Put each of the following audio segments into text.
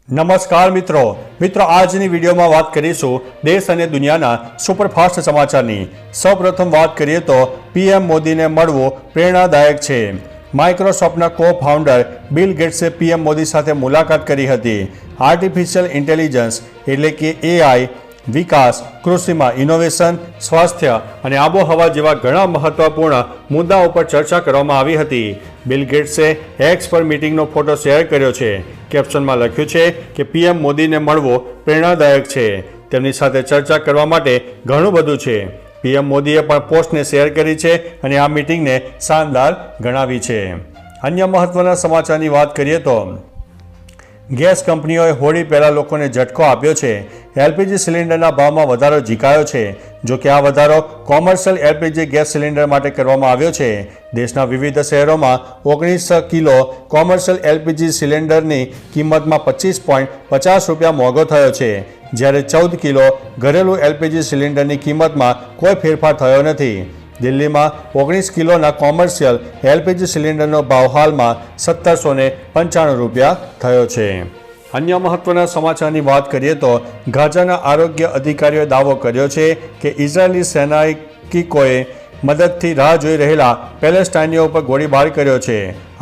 નમસ્કાર મિત્રો આજની વિડીયોમાં વાત કરીશું દેશ અને દુનિયાના સુપરફાસ્ટ સમાચારની। સૌપ્રથમ વાત કરીએ તો પીએમ મોદીને મળવું પ્રેરણાદાયક છે। માઇક્રોસોફ્ટના કો ફાઉન્ડર બિલ ગેટ્સે પીએમ મોદી સાથે મુલાકાત કરી હતી। આર્ટિફિશિયલ ઇન્ટેલિજન્સ એટલે કે એઆઈ, વિકાસ, કૃષિમાં ઇનોવેશન, સ્વાસ્થ્ય અને આબોહવા જેવા ઘણા મહત્વપૂર્ણ મુદ્દાઓ પર ચર્ચા કરવામાં આવી હતી। બિલ ગેટ્સે એક્સ પર મીટિંગનો ફોટો શેર કર્યો છે। કેપ્શનમાં લખ્યું છે કે પીએમ મોદીને મળવો પ્રેરણાદાયક છે, તેમની સાથે ચર્ચા કરવા માટે ઘણું બધું છે। પીએમ મોદીએ પણ પોસ્ટને શેર કરી છે અને આ મીટિંગને શાનદાર ગણાવી છે। અન્ય મહત્વના સમાચારની વાત કરીએ તો ગેસ કંપનીઓએ હોળી પહેલાં લોકોને ઝટકો આપ્યો છે। એલપીજી સિલિન્ડરના ભાવમાં વધારો ઝીકાયો છે। જો કે આ વધારો કોમર્શિયલ એલપીજી ગેસ સિલિન્ડર માટે કરવામાં આવ્યો છે। દેશના વિવિધ શહેરોમાં 19 કિલો કોમર્શિયલ એલપીજી સિલિન્ડરની કિંમતમાં 25.50 રૂપિયા મોંઘો થયો છે, જ્યારે 14 કિલો ઘરેલું એલપીજી સિલિન્ડરની કિંમતમાં કોઈ ફેરફાર થયો નથી। દિલ્હીમાં 19 કિલોના કોમર્શિયલ એલપીજી સિલિન્ડરનો ભાવ હાલમાં 1795 રૂપિયા થયો છે। અન્ય મહત્વના સમાચારની વાત કરીએ તો ગાઝાના આરોગ્ય અધિકારીઓએ દાવો કર્યો છે કે ઇઝરાયેલી સૈનિકોએ મદદથી રાહ જોઈ રહેલા પેલેસ્ટાઈનીઓ ઉપર ગોળીબાર કર્યો છે।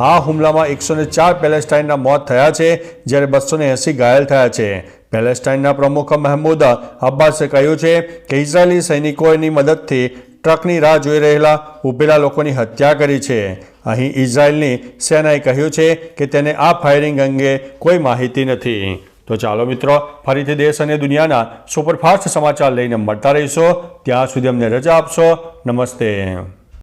આ હુમલામાં 104 પેલેસ્ટાઈનના મોત થયા છે, જ્યારે 280 ઘાયલ થયા છે। પેલેસ્ટાઈનના પ્રમુખ મહમૂદ અબ્બાસે કહ્યું છે કે ઇઝરાયેલી સૈનિકોની મદદથી ટ્રકની રાહ જોઈ રહેલા ઊભેલા લોકોની હત્યા કરી છે। અહીં ઇઝરાયેલની સેનાએ કહ્યું છે કે તેને આ ફાયરિંગ અંગે કોઈ માહિતી નથી। તો ચાલો મિત્રો, ફરીથી દેશ અને દુનિયાના સુપરફાસ્ટ સમાચાર લઈને મળતા રહીશો। ત્યાં સુધી અમને રજા આપશો। નમસ્તે।